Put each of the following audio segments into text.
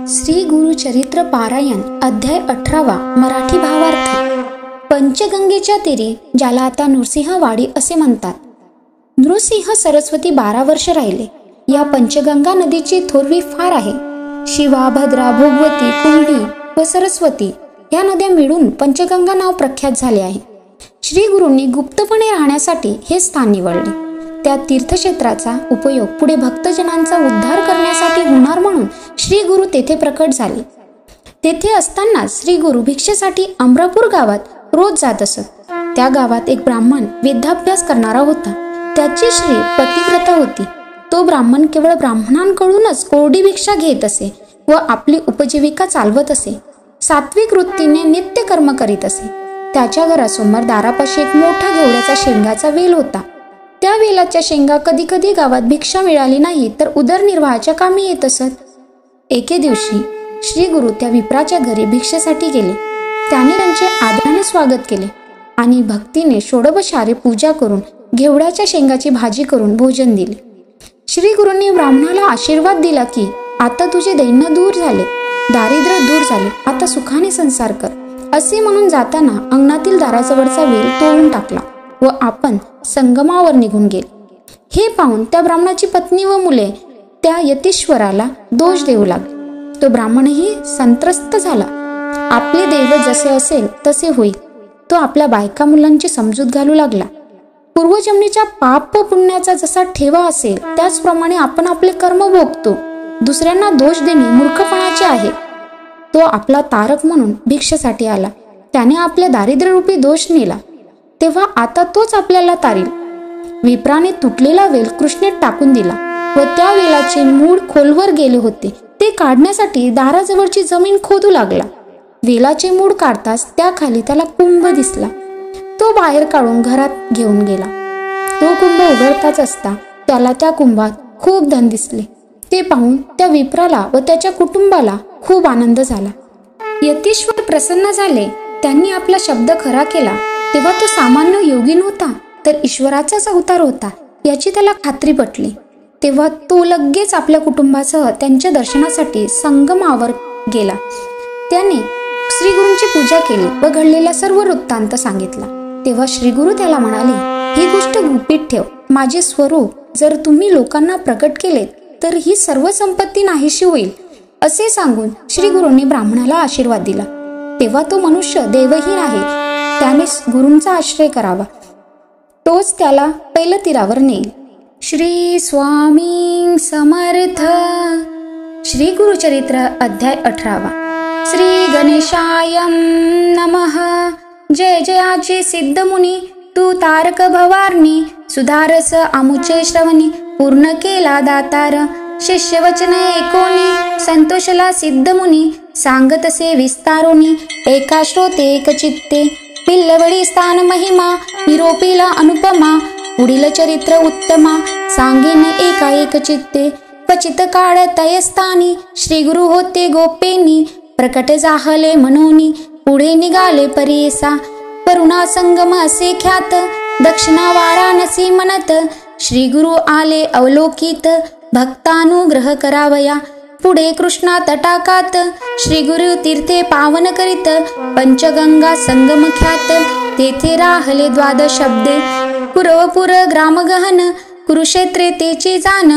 श्री गुरुचरित्र पारायण अध्याय 18 मराठी भावार्थ। पंचगंगेच्या तीरी, ज्याला आता नृसिंहवाडी असे म्हणतात, नृसिंह सरस्वती 12 वर्ष राहिले। या पंचगंगा नदीची थोरवी फार आहे। शिवा, भद्रा, भोगवती, कुंभी व सरस्वती या नद्या मिळून पंचगंगा नाव प्रख्यात झाले आहे। श्री गुरूंनी गुप्तपणे राहण्यासाठी हे स्थान निवडले। त्या तीर्थक्षेत्राचा उपयोग पुढे भक्तजनांचा उद्धार करण्यासाठी होणार म्हणून श्री गुरु तेथे प्रकट झाले। तेथे असताना श्री गुरु भिक्षेसाठी अमरापूर गावात रोज जात असत। त्या गावात एक ब्राह्मण वेदाभ्यास करणारा होता। त्याची श्री पतिव्रता होती। तो ब्राह्मण केवळ ब्राह्मणांकडूनच कोरडी भिक्षा घेत असे व आपली उपजीविका चालवत असे। सात्विक वृत्तीने नित्य कर्म करीत असे। त्याच्या घरासमोर दारापाशी एक मोठा घेवड्याचा शेंगाचा वेल होता। त्या वेलाच्या शेंगा कधी कधी गावात भिक्षा मिळाली नाही तर उदरनिर्वाहाच्या कामी येत असत। एके दिवशी श्री गुरु त्या विप्राच्या घरी भिक्षेसाठी गेले। त्याने त्यांचे आदराने स्वागत केले आणि भक्तीने षोडशोपचारे पूजा करून घेवड्याच्या शेंगाची भाजी करून भोजन दिले। श्री गुरूंनी ब्राह्मणाला आशीर्वाद दिला की आता तुझे दैन्य दूर झाले, दारिद्र्य दूर झाले, आता सुखाने संसार कर असे म्हणून जाताना अंगणातील दाराजवळचा वेल तोडून टाकला व आपण संगमावर निघून गेले। हे पाहून त्या ब्राह्मणाची पत्नी व मुले त्या यतीश्वराला दोष देऊ लागले। तो ब्राह्मणही संत्रस्त झाला। आपले दैवत जसे असेल तसे होईल। तो आपल्या बायका मुलांची समजूत घालू लागला। पूर्वजन्मीच्या पाप व पुण्याचा जसा ठेवा असेल त्याचप्रमाणे आपण आपले कर्म भोगतो। दुसऱ्यांना दोष देणे मूर्खपणाचे आहे। तो आपला तारक म्हणून भिक्षेसाठी आला। त्याने आपल्या दारिद्र्यरूपी दोष नेला, तेव्हा आता तोच आपल्याला तारील। विप्राने तुटलेला वेल कृष्णेत टाकून दिला व त्या वेलाचे मूळ खोलवर गेले होते। ते काढण्यासाठी दाराजवळची जमीन खोदू लागला। वेलाचे मूळ काढताच त्याखाली त्याला कुंभ दिसला। तो बाहेर काढून घरात घेऊन गेला। तो कुंभ उघडताच असता त्याला त्या कुंभात खूप धन दिसले। ते पाहून त्या विप्राला व त्याच्या कुटुंबाला खूप आनंद झाला। यतीश्वर प्रसन्न झाले। त्यांनी आपला शब्द खरा केला। तेव्हा तो सामान्य योगी नव्हता तर ईश्वराचाच अवतार होता याची त्याला खात्री पटली। तेव्हा तो लगेच आपल्या कुटुंबासह त्यांच्या दर्शनासाठी संगमावर गेला। त्याने श्री गुरूंची पूजा केली व घडलेला सर्व वृत्तांत सांगितला। तेव्हा श्री गुरु त्याला म्हणाले, ही गोष्ट गुपित ठेव। माझे स्वरूप जर तुम्ही लोकांना प्रकट केले तर ही सर्व संपत्ती नाहीशी होईल असे सांगून श्री गुरूंनी ब्राह्मणाला आशीर्वाद दिला। तेव्हा तो मनुष्य देवहीन आहे, त्याने गुरूंचा आश्रय करावा, तोच त्याला पहिल्या तीरावर नेईल। श्री स्वामी समर्थ। श्री गुरुचरित्र अध्याय 18 श्री गणेशाय नमः। जय जयाचे सिद्ध मुनी, तू तारक भवारणी, सुधारस आमुचे श्रवणी, पूर्ण केला दातार। शिष्य वचन एकोणी, संतोषला सिद्ध मुनी, सांगतसे विस्तारोनी, एका श्रोते एक चित्ते। पिल्लवडी स्थान महिमा, निरोपीला अनुपमा, पुढील चरित्र उत्तमा, सांगेन एका एक चित्ते। क्वचित काळ तयस्थानी, श्री गुरु होते गोपेनी, प्रकट जाहले मनोनी, पुढे निघाले परेसा। करुणा संगम असे ख्यात, दक्षिणा वाराणसी म्हणत, श्री गुरु आले अवलोकित, भक्तानुग्रह करावया। पुढे कृष्णा तटाकात, श्री गुरु तीर्थे पावन करीत, पंचगंगा संगम ख्यात, तेथे राहले द्वादश शब्दे। कुरवपुर ग्राम गहन, कुरुक्षेत्रे तेचे जान,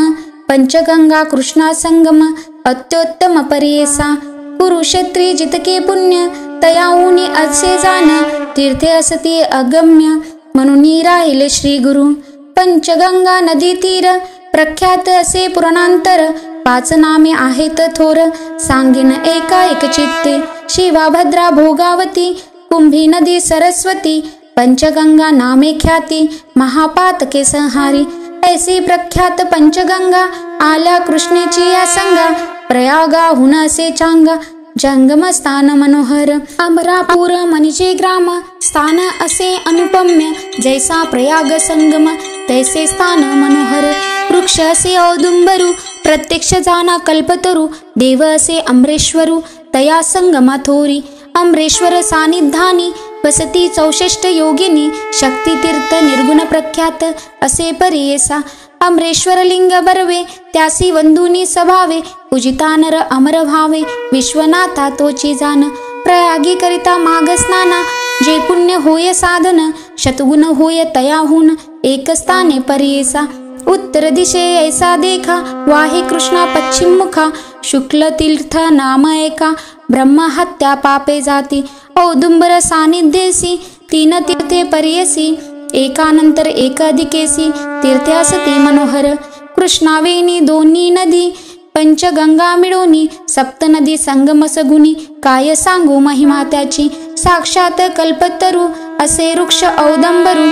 पंचगंगा कृष्णा संगम, अत्योत्तम परेसा। कुरुक्षेत्री जितके पुण्य, तयाऊनी असे जान, तीर्थे असती अगम्य, म्हणून राहिले श्री गुरु। पंचगंगा नदी तीर, प्रख्यात असे पुराणांतर, 5 नामे आहेत थोर, सांगेन एका एक चित्ते। शिवा, भद्रा, भोगावती, कुंभी नदी सरस्वती, पंचगंगा नामे ख्याती, महापातके संहारी। ऐसी प्रख्यात पंचगंगा, आल्या कृष्णेची या संगा, प्रयागाहून असे चांगा, जंगम स्थान मनोहर। अमरापूर म्हणजे ग्राम, स्थान असे अनुपम्य, जैसा प्रयाग संगम, तैसे स्थान मनोहर। वृक्ष असे औदुंबरू, प्रत्यक्ष जाना कल्पतरू, देव असे अमरेश्वरू, तया संगमा थोरी। अमरेश्वर सानिध्यानी, वसती 64 योगिनी, शक्तितीर्थ निर्गुण प्रख्यात, असे परेसा। अमरेश्वर लिंग बरवे, त्यासी वंदुनी स्वभावे, पूजिता नर अमर भावे, विश्वनाथा तोची जाण, प्रयागी करिता माग स्नाना, जे पुण्य होय साधन, शतगुण होय तयाहून, एक स्थाने परियेसा, उत्तर दिशे ऐसा देखा, वाहे कृष्णा पश्चिम मुखा, शुक्ल तीर्थ नाम एका, ब्रह्म हत्या पापे जाती, औदुंबर सानिध्येसी, तीन तीर्थे परियसी, एकानंतर एक अधिकेसी, तीर्थ्यासती मनोहर, कृष्णावेणी दोन्ही नदी, पंचगंगा मिळोनी, सप्त नदी संगम सगुनी, काय सांगू महिमा त्याची, साक्षात कल्पतरू, असे वृक्ष औदंबरू,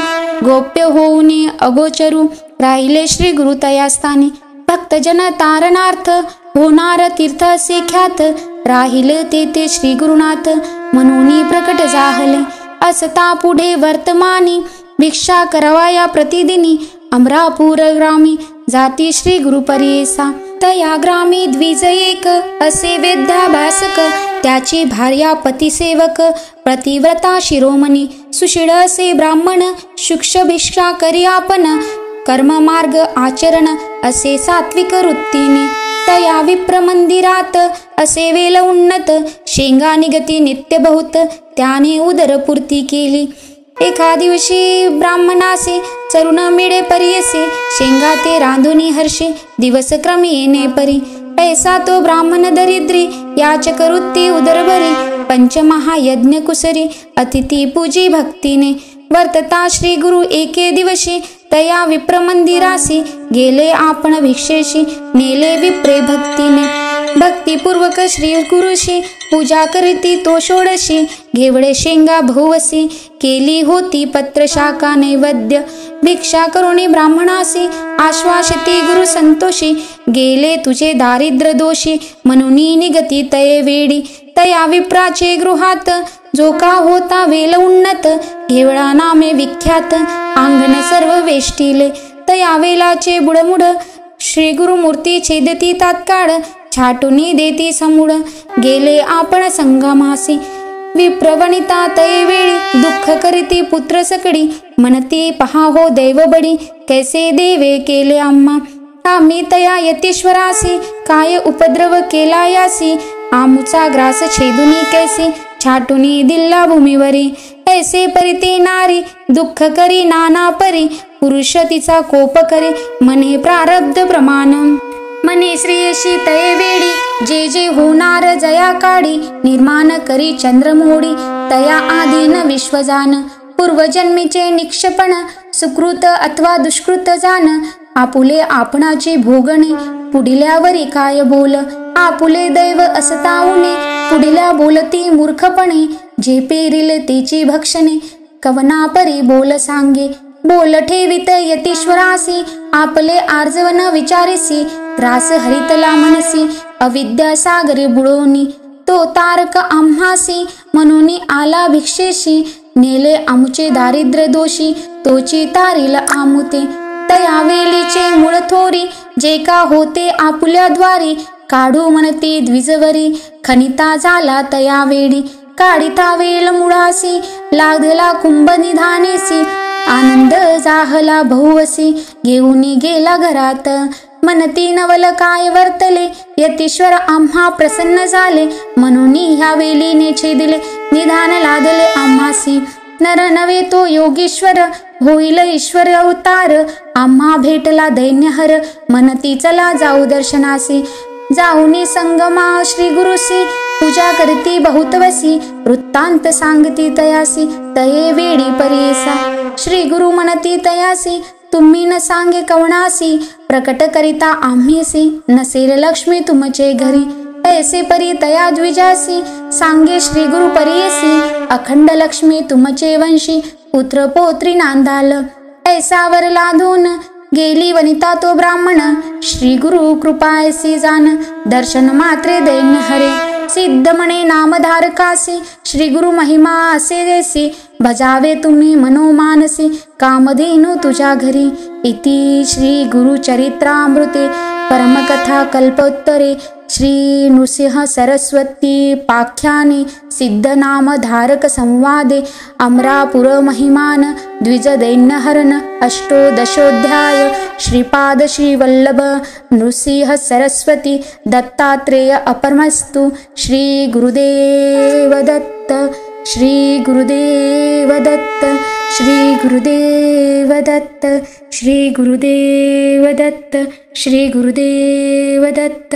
गोप्य होऊनी अगोचरू, राहिले श्री गुरु तयास्थानी, भक्तजन तारणार्थ, होणार तीर्थ असे ख्यात, राहिले ते श्री गुरुनाथ, म्हणून प्रकट जाहले, असता पुढे वर्तमानी, भिक्षा करावया प्रतिदिनी, अमरापूर ग्रामी, जाती श्री गुरु परियेसा, तया ग्रामी द्विज एक, असे वेद्याभासक, त्याची भार्या पतिसेवक, प्रतिव्रता शिरोमणी, सुशीळ असे ब्राह्मण, शुक्ष भिक्षा करी आपण, कर्म मार्ग आचरण, असे सात्विक वृत्तीने, तया विप्र मंदिरात, असे वेल उन्नत, शेंगा निगती नित्य बहुत, त्याने उदरपूर्ती केली, एका दिवशी ब्राह्मणासे, चरुण मिळे परियसे, शेंगा ते रांधुनी हर्षे, दिवस क्रमी येणे परी, पैसा तो ब्राह्मण दरिद्री, याचक वृत्ती उदरभरी, पंचमहायज्ञ कुसरी, अतिथी पूजी भक्तीने, वर्तता श्री गुरु एके दिवशी, तया विप्र मंदिरासी, गेले आपण भिक्षेशी, नेले विप्रे भक्तीने, भक्तिपूर्वक श्री गुरुशी, पूजा करीती तो षोडशी, घेवडे शेंगा बहुवसी, केली होती पत्र शाखा नैवेद्य, भिक्षा करुणी ब्राह्मणासी, आश्वासिती गुरु संतोषी, गेले तुझे दारिद्र्य दोषी, म्हणून निगती तये वेडी, तया विप्राचे गृहात, जो का होता वेल उन्नत, घेवडा नामे विख्यात, अंगण सर्व वेष्टिले, तया वेलाचे बुडमुड, श्री गुरुमूर्ती छेदती तात्काळ, छाटुनी देती समूळ, गेले आपण संगमासी, विप्रवणिता तये वेळी, दुःख करीती पुत्र सकडी, म्हणती पहा हो दैव बडी, कैसे देवे केले आम्हा, आम्ही तया यतीश्वरासी, काय उपद्रव केला यासी, आमुचा ग्रास छेदुनी कैसी, छाटुनी दिल्ला भूमीवरी, ऐसे परिते नारी, दुःख करी नाना परी, पुरुष तिचा कोप करे, मने प्रारब्ध प्रमाण, मने श्रेयशी तये वेडी, जे जे होणार जया काढी, निर्माण करी चंद्रमोडी, तया आधीन विश्वजान, पूर्वजन्मीचे निक्षपण, सुकृत अथवा दुष्कृत जाण, आपुले आपणाची भोगणे, पुढिल्यावरी काय बोल, आपुले दैव असताऊने, पुढिल्या बोलती मूर्खपणे, जे पेरिल तेची भक्षणे, कवना परी बोल सांगे, बोल ठेवित यतीश्वरासी, आपले आर्जवन विचारेसी, त्रास हरितला मनसी, अविद्या सागरे बुडोनी, तो तारक आम्हासी, म्हणून आला भिक्षेशी, नेले आमुचे दारिद्र्य दोषी, तोची तारील आमुते, तया वेलीचे मूळ थोरी, जे का होते आपुल्या द्वारी, काढू म्हणते द्विजवरी, खनिता झाला तया वेडी, काढिता वेल मुळासी, लागला कुंभ निधानेसी, आनंद जाहला बहुवसी, घेऊन गेला घरात, मनती नवल काय वर्तले, यतीश्वर आम्हा प्रसन्न झाले, म्हणून ह्या वेलीने छेदिले, निधान लादले आम्हासी, नर नवे तो योगीश्वर, होईल ईश्वर अवतार, आम्हा भेटला दैन्यहर, म्हणती चला जाऊ दर्शनासी, जाऊनी संगमा श्री गुरुसी, पूजा करती बहुतवसी, वृत्तांत सांगती तयासी, तये वेडी परियेसा, श्री गुरु म्हणती तयासी, तुम्ही न सांगे कवणासी, प्रकट करिता आम्हीसी, नसेल लक्ष्मी तुमचे घरी, ऐसे परी तया द्विजासी, सांगे श्री गुरु परियेसी, अखंड लक्ष्मी तुमचे वंशी, पुत्र पोत्री नांदाल, ऐसावर लादून, गेली वनिता तो ब्राह्मण, श्री गुरु कृपायसी जान, दर्शन मात्रे दैन्य हरे, सिद्ध म्हणे नामधारकासी, श्री गुरु महिमा असे देसी, भजावे तुम्ही मनोमानसी, कामधेनु तुझ्या घरी, इति श्री गुरु चरित्रामृते, परमकथा कल्पोत्तरे, श्री नृसिंह सरस्वती पाख्याने सिद्धनामधारक संवादे अमरापुर महिमान द्विजदैन्यहरण अष्टोदशोऽध्याय श्रीपाद श्रीवल्लभ नृसिंह सरस्वती दत्तात्रेय अपरमस्तु श्री गुरुदेव दत्त श्री गुरुदेव दत्त श्री गुरुदेव दत्त श्री गुरुदेव दत्त श्री गुरुदेव दत्त।